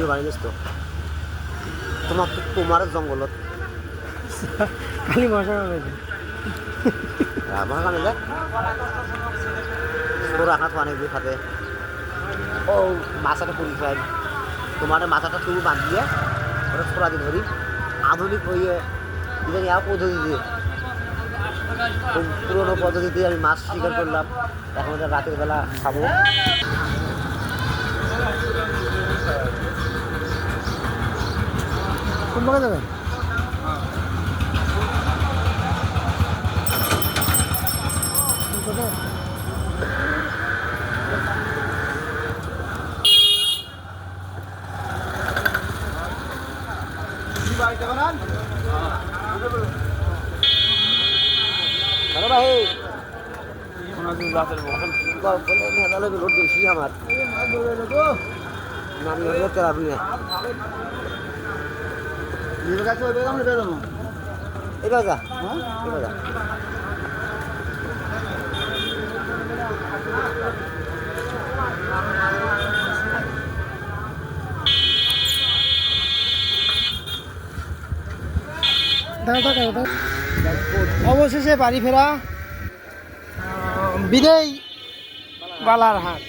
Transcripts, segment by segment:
বাড়ি গেছ তো তোমার জঙ্গলত খালি মশা কামড়াইছে মশা কামড়ে যায় তোর আঘাত অনেক দূর খাতে ও মাথাটা পরিষ্কার তোমার মাথাটা শুরু বাঁধিয়ে ওটা ছোড়া দিন ধরি আধুনিক ওই পদ্ধতি দিয়ে খুব পুরোনো পদ্ধতিতে আমি মাছ শিকার করলাম এখন রাতের বেলা খাবো কোন জায়গায় যাবেন হ্যালো ভাই লোড বেশি আমার নামি হতে পারবি না এবার যা এবার যা অবশেষে বাড়ি ফেরা বিদায় বালার হাট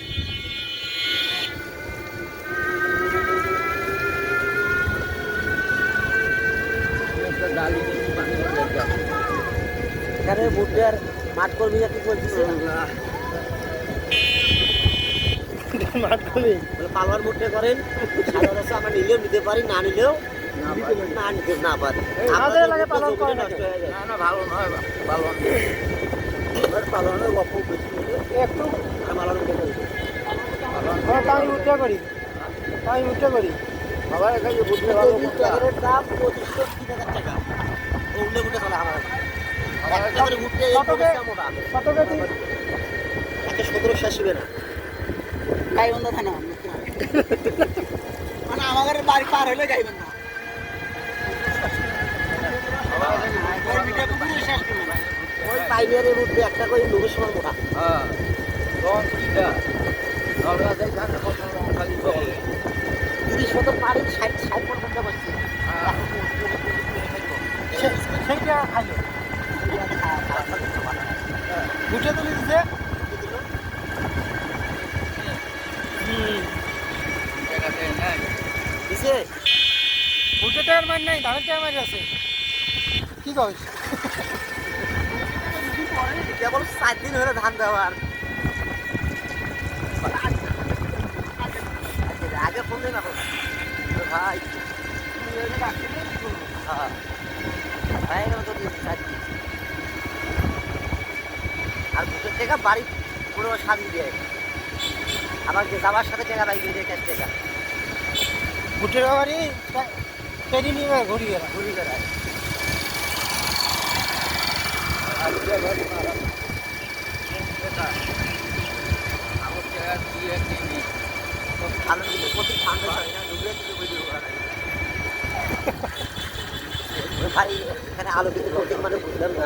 এখানে বুটের মাঠ কর্মী কি বলছে মাঠ কর্মী পালোয়ার বুটে করেন সাধারণত আমরা নিলেও নিতে পারি না নিলেও না নিতে না পারি আমাদের লাগে পালন করে না না ভালো নয় পালন পালনের গল্প বেশি একটু পালন আমি উঠে করি বাবা এখানে বুটের দাম 25-30,000 টাকা ওগুলো বুটে চলে আমার কত কেজি 117 শেষবে না গাইবান্ধা থানা মানে আমাদের বাড়ি পার হইলে গাইবান্ধা ওই পাইনিয়ারের মধ্যে একটা করে লোকের সময় মোটা তিরিশ মতো পারি 60-60% পাচ্ছি সেইটা খাইলো উঠে তুলে দিছে দিছে উঠে টায়ার মার নাই ধানের টায়ার মারি আছে কি কস কেবল 7 দিন হলে ধান দেওয়ার আগে ফোন দেন এখন ভাই ভাই আর বুটের টাকা বাড়ি পুরো স্বাধীন দেয় আবার যে যাবার সাথে টাকা বাইক দিয়ে ক্যাশ টাকা উঠে বাড়ি ট্রেনিং নিয়ে ঘুরি বেড়ায় প্রতি ঠান্ডা হয় না ঢুকলে কিছু ভিডিও করা নাই ভাই এখানে আলোকিত প্রতীক মানে বুঝলাম না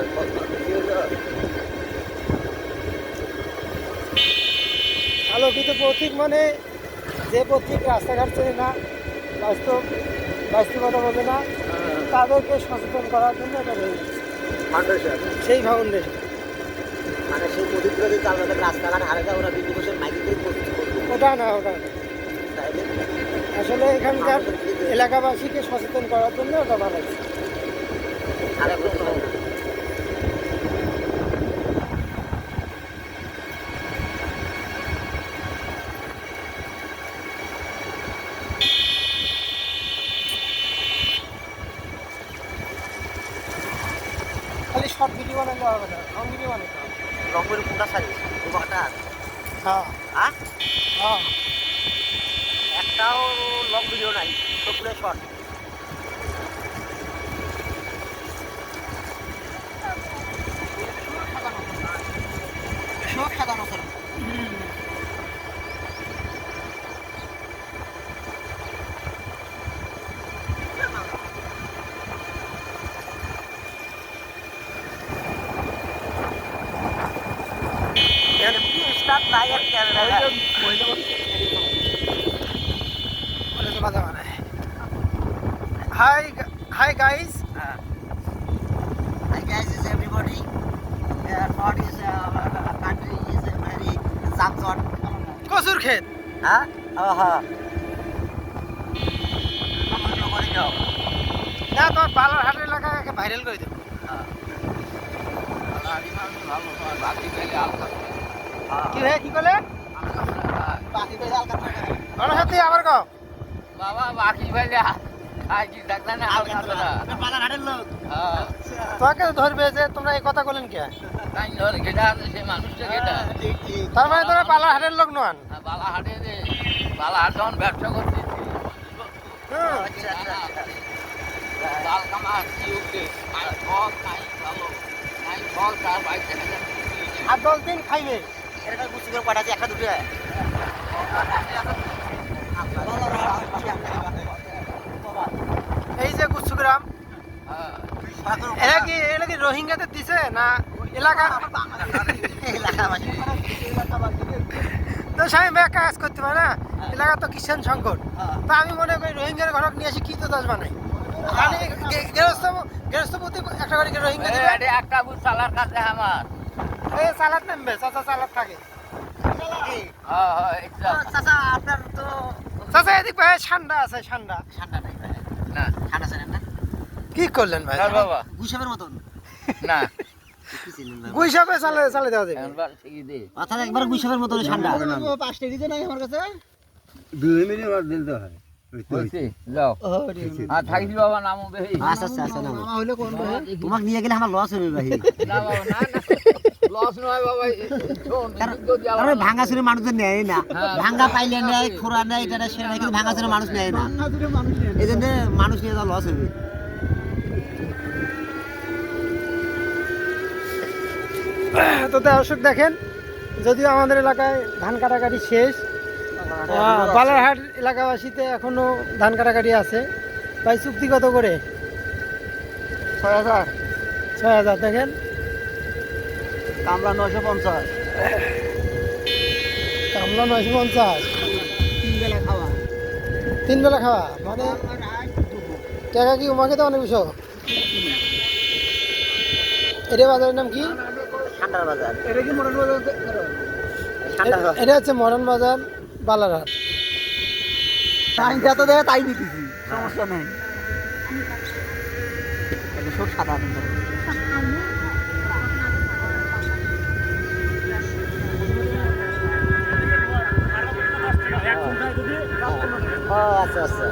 আলোকিত প্রতীক মানে যে প্রতীক রাস্তাঘাট চেনে না বাস্তবতা বোঝে না তাদেরকে সচেতন করার জন্য এটা রয়েছে ফাউন্ডেশন সেই ফাউন্ডেশন মানে সেই প্রতীক যদি আমাদের রাস্তাঘাট হারে যায় ওরা বিভিন্ন বছর মাইকিং করছে ওটা না আসলে এখানকার এলাকাবাসীকে সচেতন করার জন্য ওটা বানাইছে আরে বলতে হবে না খালি শর্ট ভিডিও বানালে হবে না লং ভিডিও বানাতে হবে রংপুর কোনটা সারি ওটা হ্যাঁ হ্যাঁ একটাও লং ভিডিও নাই তো পুরো শর্ট সাজানো sir start liar camera Hi guys. I guess is everybody. Not is country is very Samson. কচুর ক্ষেত। হ্যাঁ হ্যাঁ না তোমার বালারহাট এলাকাকে ভাইরাল করে দেবো। কি ভাই কি করলে? বালারহাট থেকে আবার কও। বাবা বাকি ভাইলে আই কি ডাকনা না হালকা না বালাঘাটের লোক। তোমাকে তো ধরবে যে তোমরা এই কথা বলেন কে? তাই ধর গেটা আছে সে মানুষটা গেটা তার মানে তোমরা বালারহাটের লোক নন। বালা হাটে যে বালা হাট যখন ব্যবসা করতে আচ্ছা আচ্ছা লাল কামা কি উঠে আর ফল নাই ভালো নাই ফল তার বাইরে দেখা যায় আর 10 দিন খাইবে। এটা গুছি করে পাঠাচ্ছি একটা দুটো এই যে গুচ্ছগ্রাম হ্যাঁ এরা কি রোহিঙ্গাদের দিছে না এলাকা? তো স্বামী ব্যাগ কাজ করতে পারে না, এলাকা তো কিষাণ সংকট। তো আমি মনে করি রোহিঙ্গার ঘরক নিয়ে আসি কি তো চাষ বানাই। মানে গৃহস্থপতি একটা করে রোহিঙ্গা দিবে। এটা একটা বুঝ সালার কাছে আমার এই সালাদ নামবে, চাচা সালাদ থাকে। হ্যাঁ হ্যাঁ এটা চাচা আপনার তো চাচা এদিক ভাই ঠান্ডা আছে, ঠান্ডা। ঠান্ডা নাই ভাই। না ঠান্ডা ছিলেন না কি করলেন ভাই? আর বাবা গুইসাবের মতন না কি ছিলেন না গুইসাবে চালে দেওয়া যাবে। একবার ঠিক দে অর্থাৎ একবার গুইসাবের মতন ঠান্ডা 5টা দিতে নাই আমার কাছে। 2 মিনিট আর দিতে হয় হইছে যাও আর থাকিস বাবা নামও বেহি আচ্ছা আচ্ছা আচ্ছা না মামা হইলে কোন ভাই? তোমাকে নিয়ে গেলে আমার লস হবে ভাই না বাবা না না লস নয় বাবা শোন কারণ ভাঙাচুরে মানুষদের নেয় না, ভাঙা পাইলে নেয়, খোরা নেয়, এটা সেটা নেয়, কিন্তু ভাঙাচুরে মানুষ নেয় না। এই জন্য মানুষ নিয়ে যাওয়া লস হবে। তো দর্শক দেখেন, যদিও আমাদের এলাকায় ধান কাটাকাটি শেষ, বালারহাট এলাকাবাসীতে এখনো ধান কাটাকাটি আছে। ভাই চুক্তি কত করে? 6000 6000 দেখেন। কামলা 950 কামলা 950, 3 বেলা খাওয়া 3 বেলা খাওয়া, মানে টাকা কি উমাকে তো অনেক বেশি। এটা বাজারের নাম কি? ঠান্ডার বাজার। এটা কি মডার্ন বাজার? ঠান্ডার বাজার এটা হচ্ছে মডার্ন বাজার বালারহাট। তাই যত দেয় তাই দিতেছি, সমস্যা নেই। এটা সব সাদা কিন্তু। ও আচ্ছা আচ্ছা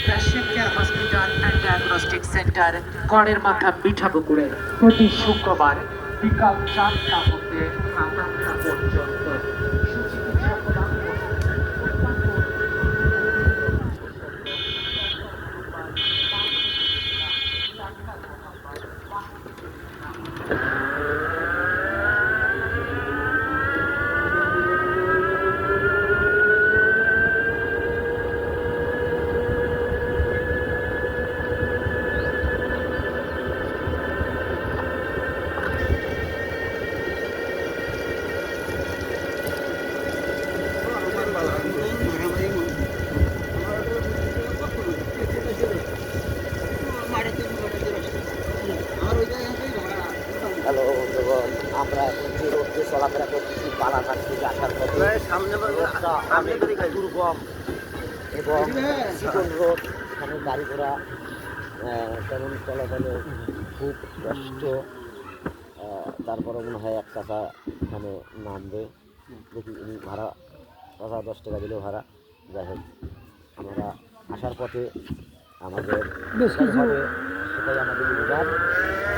Russian care hospital and diagnostic centre গড়ের মাথা মিঠাপুকুরে প্রতি শুক্রবার বিকাল 4টা হতে 8টা পর্যন্ত সুচিকিৎসকরা হ্যালো বন্ধুগণ, আমরা এখন যে রোডে চলাফেরা করতেছি বালাঘাট থেকে আসার পথে রোডটা অনেক দুর্গম এবং চিকন রোড, এখানে গাড়ি ঘোড়া তেমন চলাচলে খুব কষ্ট। তারপরে মনে হয় এক চাচা এখানে নামবে, দেখি উনি ভাড়া চাচা 10 টাকা দিলেও ভাড়া। যাই হোক, আমরা আসার পথে আমাদের বেশ কিছু হবে, সেটাই আমাদের রোজগার।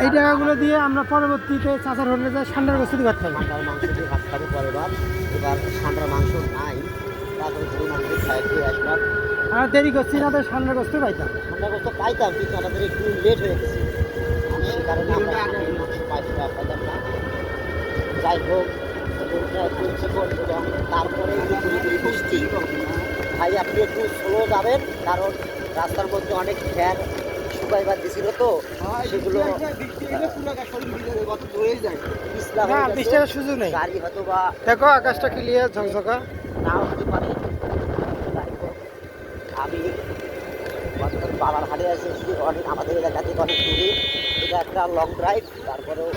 এই টাকাগুলো দিয়ে আমরা পরবর্তীতে চাচার হোটেলে যাই ঠান্ডার বস্তু ভাত খাই। ঠান্ডার মাংস দিয়ে ভাত খাবো পরের বার। এবার ঠান্ডার মাংস নাই, তারপরে গরু মাংস খাই দিয়ে একবার আর দেরি করছি না, তো ঠান্ডার বস্তু পাইতাম। ঠান্ডার মাংস পাইতাম, কিন্তু আমাদের একটু লেট হয়ে গেছে, সে কারণে আমরা মাংস পাইতাম না। যাই হোক, গরুটা একটু চিকন এবং তারপরে ঘুরি বৃষ্টি। ভাই আপনি একটু স্লো যাবেন, কারণ রাস্তার মধ্যে অনেক খ্যার শুকাইবার দিছিল তো সেগুলো পিছলা না হয়ে গেছে। বৃষ্টির সুযোগ নেই। গাড়ি হয়তো বা দেখো আকাশটা ক্লিয়ার ঝকঝকা। নাও হতে পারে। যাই হোক, আমি গতকাল বাবার হাটে এসেছি অনেক, আমাদের এলাকা থেকে অনেক দূরে, এটা একটা লং ড্রাইভ। তারপরেও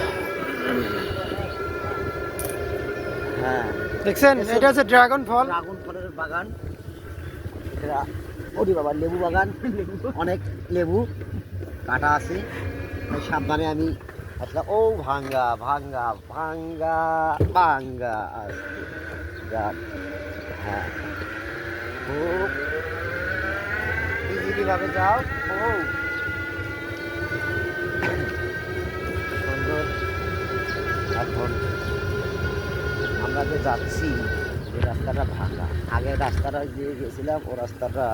হ্যাঁ, দেখছেন এটা হচ্ছে ড্রাগন ফল। ড্রাগন ফলের বাগান, এটা ওরে বাবা লেবু বাগান, অনেক লেবু কাটা আছে। তাই সাবধানে আমি আসলে ও ভাঙ্গা ভাঙ্গা ভাঙ্গা ভাঙ্গা আসছে যাক। হ্যাঁ, খুব ইজিলি ভাবে যাও। ও সুন্দর। এখন আমরা যে যাচ্ছি এই রাস্তাটা ভাঙা, আগের রাস্তাটা যে গেছিলাম ও রাস্তাটা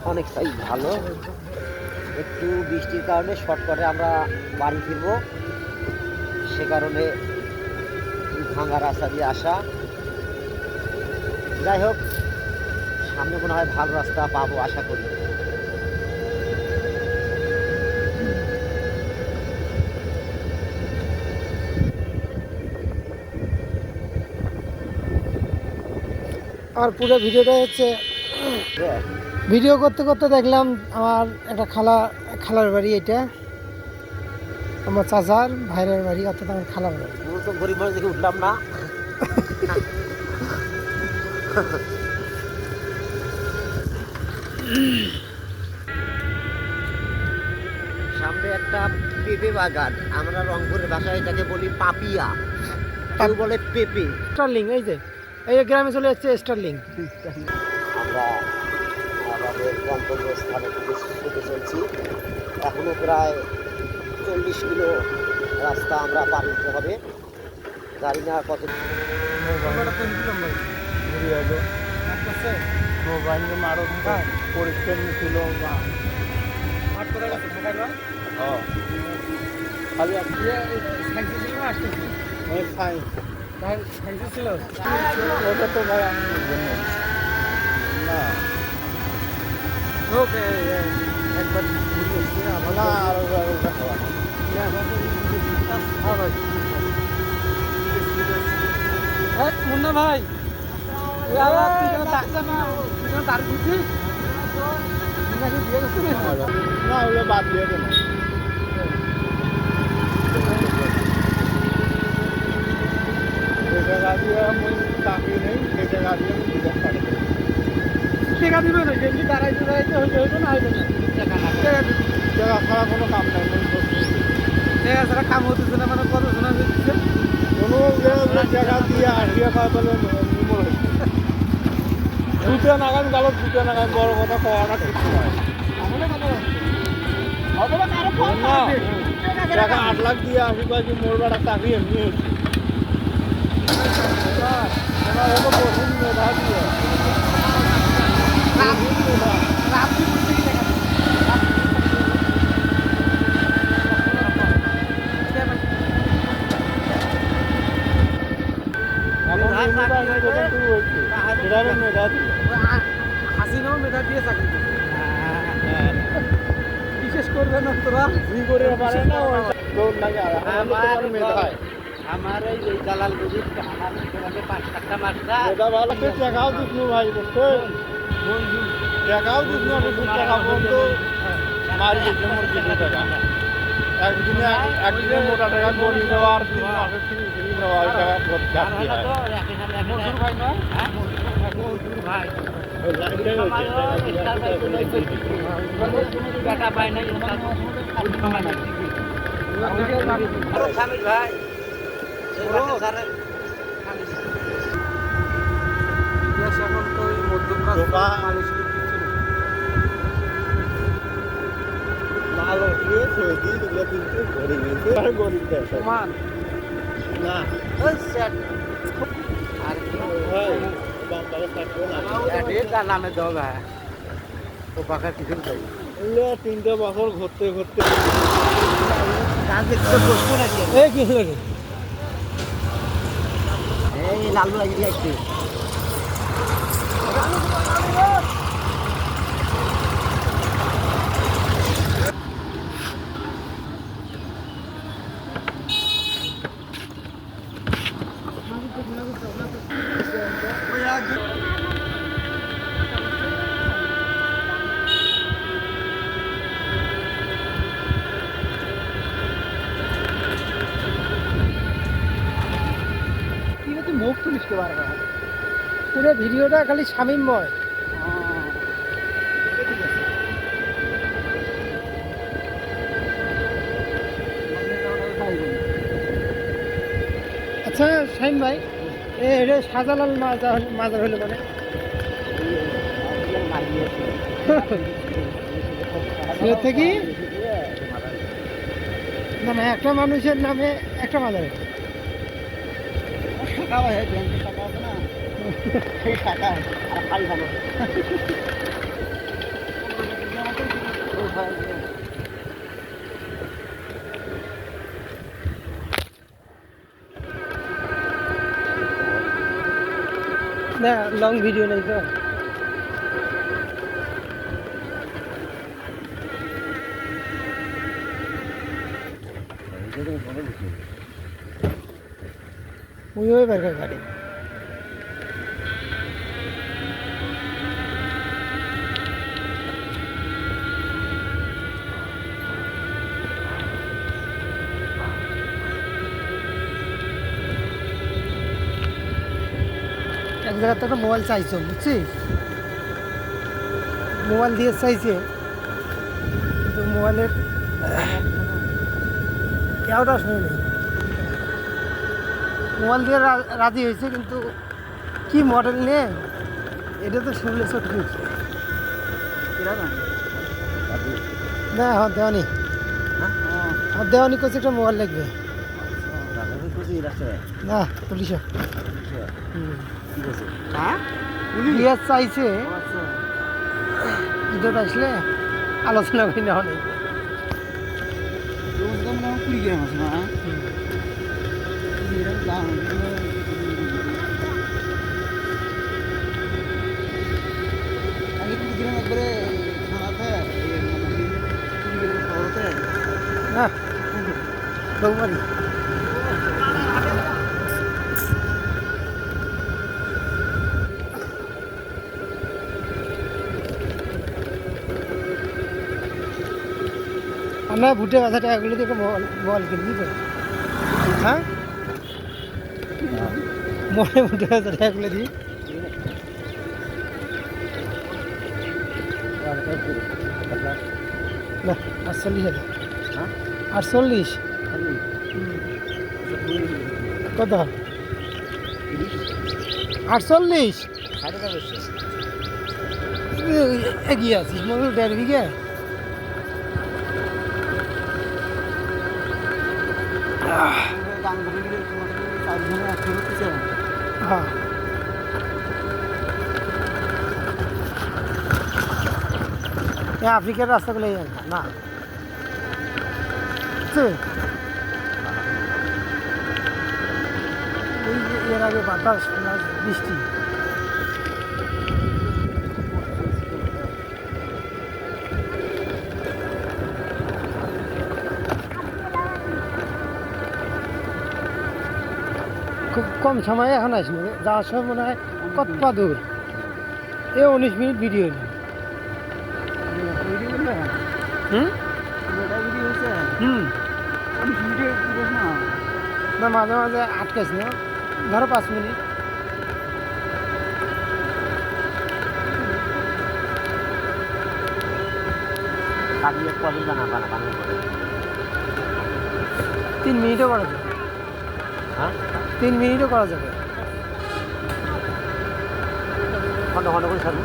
অনেকটাই ভালো। একটু বৃষ্টির কারণে শর্টকাটে আমরা বাড়ি ফিরবো, সে কারণে ভাঙা রাস্তা দিয়ে আসা। যাই হোক, সামনে মনে হয় ভালো রাস্তা পাবো আশা করি। আর পুরো ভিডিওটা হচ্ছে ভিডিও করতে করতে দেখলাম আমার একটা খালার বাড়ি, এটা আমার চাচার ভাইয়ের বাড়ি, অর্থাৎ আমার খালার বাড়ি। পুরো তো গরিব মানুষ দেখে উঠলাম না। সামনে একটা পেঁপে বাগান, আমরা রংপুরের ভাষায় এটাকে বলি পাপিয়া, কেউ বলে পেঁপে। স্টারলিং, এই যে গ্রামে চলে যাচ্ছে স্টারলিং। আমরা আমাদের গন্তব্যস্থানে ছুটে চলছি। এখনো প্রায় 40 কিলো রাস্তা আমরা পার দিতে হবে। জানি না কত। পরীক্ষা নিয়েছিল খালি ওটা তো ভাই আমি না ওকে একবার ঘুরে এসছি আবার না আরো খাওয়া মুন্না ভাই দাঁড়িয়ে দিচ্ছিস নাকি বিয়ে করছি না ওগুলো বাদ দিয়ে দেবো যে জায়গা দিয়ে আমি চাকরি নেই সেই জায়গা দিয়ে আমি বিদেশ পারি টেকা দিবে না যেমনি দাঁড়াইতে দাঁড়াইতে হইবে না হইবে না জায়গা ছাড়া কোনো কাম নাই টেকা ছাড়া কাম হতেছে না, মানে কত শোনা দিচ্ছে কোনো জায়গা দিয়ে আসিয়া পাই পেলে নিমর হয়েছে দুটো নাগান গেল, দুটো নাগান বড় কথা কওয়াটা কিছু নয় না। টাকা 8 লাখ দিয়ে আসি পাইছি মোর বেড়া চাকরি এমনি হয়েছে মেধা দিয়ে হাসিনাও মেধা দিয়ে চাকরি বিশেষ করবে না তোরা করে পারে না মেধায় আমার এই দালাল বুঝির আমার তোমাকে 5 টাকা মাসটা মেধা ভালো টাকাও দিস ভাই বুঝছেন টাকাও দিস না, 2 টাকা পর্যন্ত মারি দিচ্ছে মোর 2 টাকা একদিনে মোটা টাকা গড়ি দেওয়া আর 3 মাসের ফ্রি দেওয়া ওই টাকা মজুর ভাই নয়, মজুর ভাই টাকা পায় না স্বামীর ভাই এখন তো ওই মধ্যপ্রাচ্য মানুষকে ভালো সৌদি এগুলো কিন্তু গরিব গরিব দেশ সমান না আর ভাই বাংলাদেশ থাকবো না নামে দেওয়া ভাই তো বাঁকা কিছু চাই 3 বছর ঘুরতে ঘুরতে বসবো নাকি এই কি হলো রে এই লালু লাগিয়ে আসছে পুরো ভিডিওটা খালি শামীমময়। আচ্ছা শামীম ভাই, এটা শাহজালাল মাজার হলো মানে সিলেট থেকে না না একটা মানুষের নামে একটা মাজার। না লং ভিডিও নেই তো। ওই বের গাড়ি এক জায়গায় তো একটা মোবাইল চাইছো বুঝছিস, মোবাইল দিয়ে চাইছে কিন্তু মোবাইলের কেউটা শুনে মোবাইল দিয়ে রাজি হয়েছে কিন্তু কি মডেল নিয়ে এটা তো শুনলে সত্যি না। হ্যাঁ দেওয়ানি, হ্যাঁ দেওয়ানি করছে একটা মোবাইল লাগবে না পুলিশ পুলিশ চাইছে ঈদত আসলে আলোচনা করি না অনেক। না বৌমারি আমরা ভুটে বাসা টাকাগুলো থেকে মোবাইল কিনবি তো। হ্যাঁ মনে ভুটে বাসা টাকাগুলো দিই না 48,000। 48 কত 48 এগিয়ে আছিস মনে 1.5 বিঘা। হ্যাঁ আফ্রিকার রাস্তাগুলো না এর আগে বাতাস বৃষ্টি খুব কম সময়ে এখন আসবে, যাওয়ার সময় মনে হয় কত পা দূর। 19 মিনিট ভিডিও হইল। না মাঝে মাঝে আটকাইছি না, ধরো 5 মিনিট। তিন মিনিটও করা যাবে। হ্যাঁ 3 মিনিটও করা যাবে। ঘন্টা ঘন্টা করে ছাড়বো।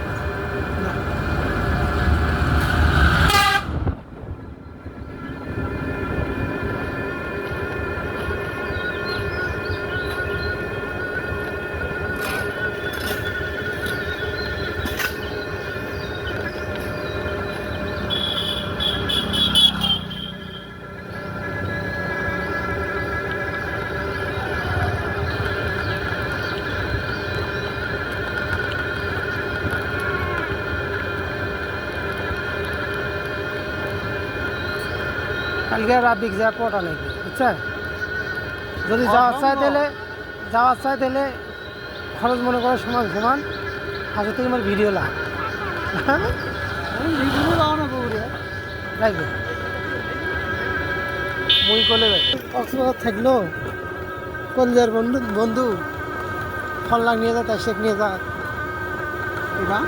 কালকে রাবিক যা পটা নাকি বুঝছে, যদি যাওয়ার চাই তাহলে খরচ মনে করো সমান সমান হাজার থেকে আমার ভিডিও লাগবে মই করলে কক্সবাজার থাকলো কলজার বন্ধু ফল নিয়ে যা তাই শেখ নিয়ে যা এটা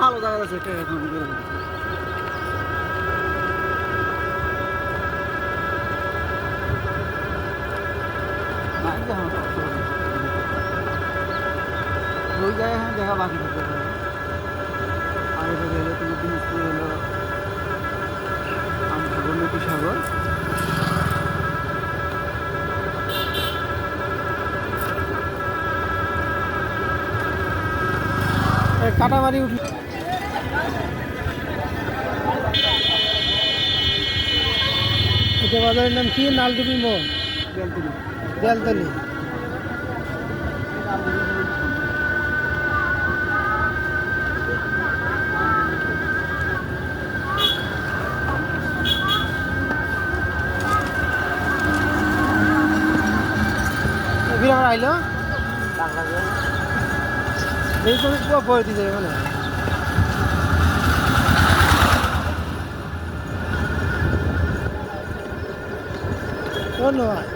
ভালো জায়গা আছে এটা এখন ওই জায়গায় দেখা বাকি থাকতে পারে আর এটা গেলে তুমি দিনাজপুর হলো আমসাগর সাগর কাটামারি উঠল এটা বাজারের নাম কি নালডুবি মোড় বেলতলি বিরাট আইলো এই তো পরে দিতে মানে ধন্যবাদ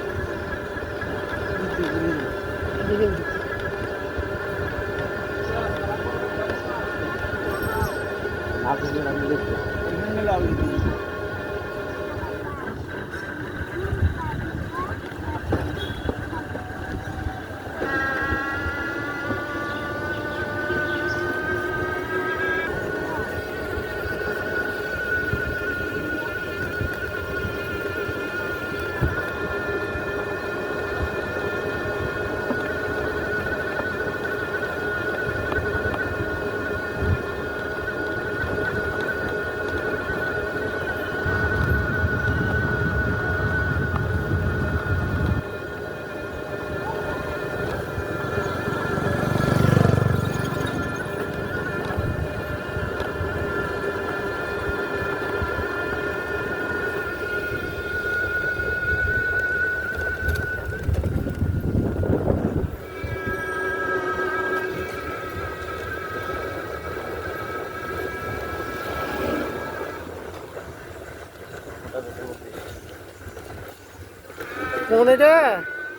কোন এটা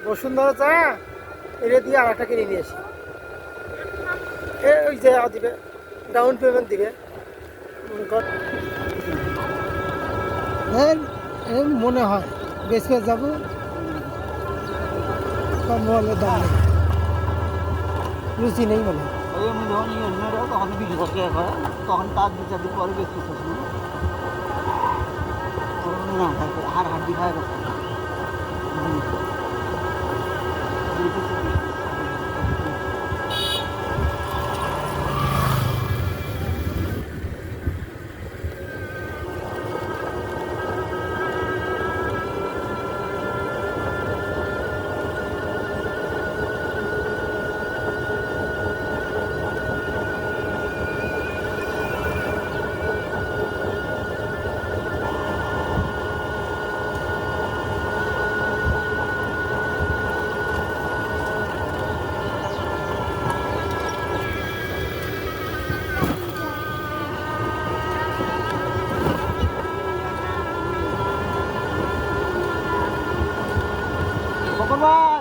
বসুন্ধরা চা এটা দিয়ে আর একটা কিনে নিয়ে আসি ওই যে দিবে ডাউন পেমেন্ট দিবে মনে হয় বেশি যাবো মোবাইলের দাম নেই রুচি নেই মনে হয় তখন বিক্রি করতে তখন তার 2-4 দিন পরে বেশি না হার হাড্ডি খায় ভাই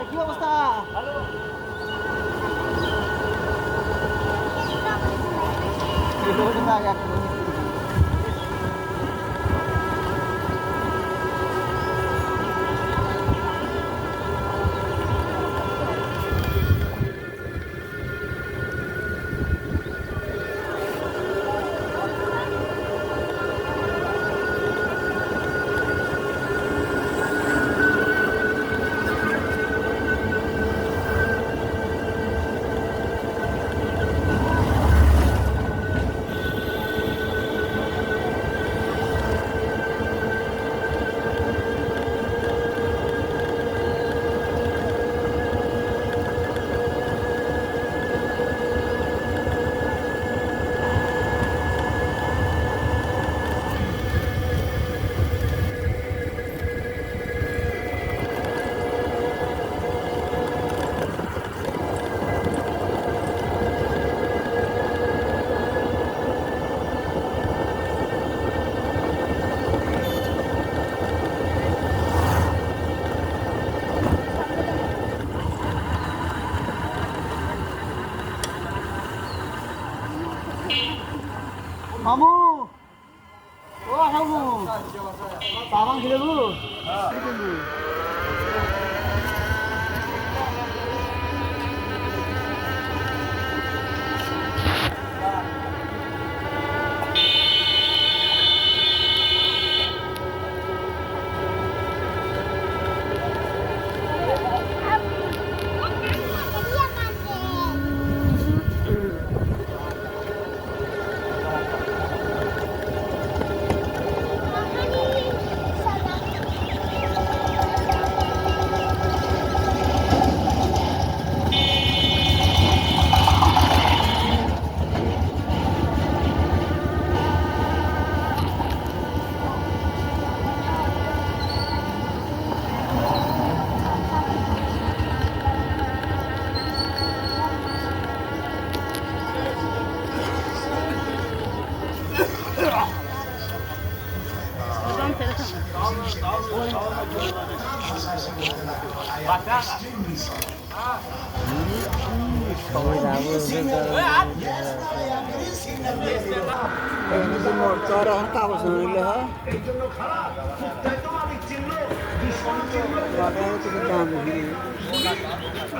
কি অবস্থা ভালো মামু ও মামু পাবান খেলে বল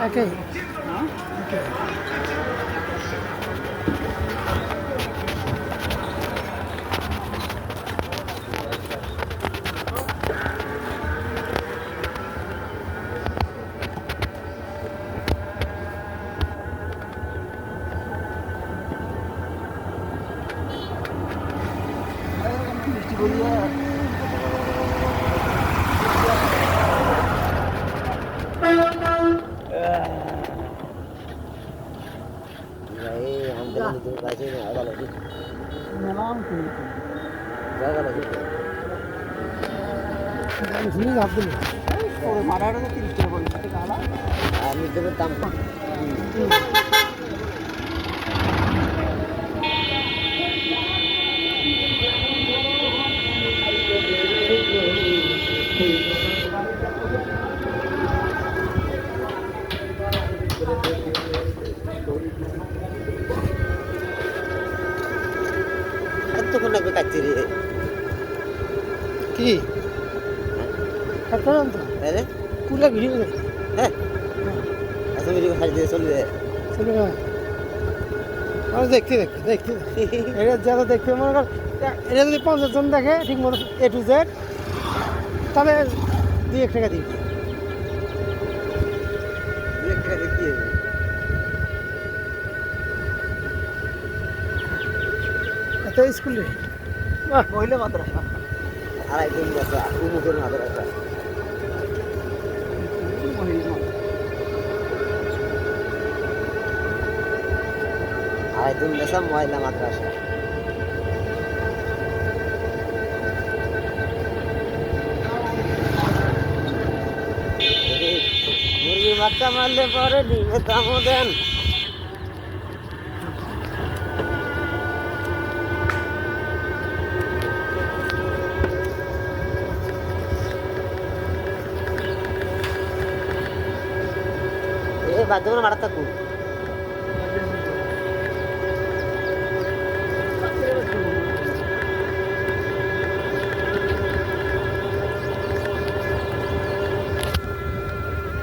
Okay. Vậy không cái này tôi phải chơi ở đâu là gì? Melam ki. Ra đâu là gì? Sini Abdul. Ore marara ko 30 টাকা বলছে কালা। আমি দেব দাম কতক্ষণ লাগবে কাটতে রে কি? কাটলাম তো। আরে পুরো ভিডিও দেখ। হ্যাঁ এত ভিডিও খাই দিয়ে চলবে চলো না। আর দেখতে এটা যারা দেখতে মনে কর এটা যদি 50 জন দেখে ঠিক মতো A to Z তাহলে 2 টাকা দিই। 1 টাকা দেখিয়ে এত স্কুলে বাহ মহিলা মাদ্রাসা আড়াই দিন বসা উমুকের মাদ্রাসা আড়াই দিন বসা মহিলা মাদ্রাসা মুরগির বাচ্চা মারলে পরে ডিমের দামও দেন বাধ্য করে মারা থাকুক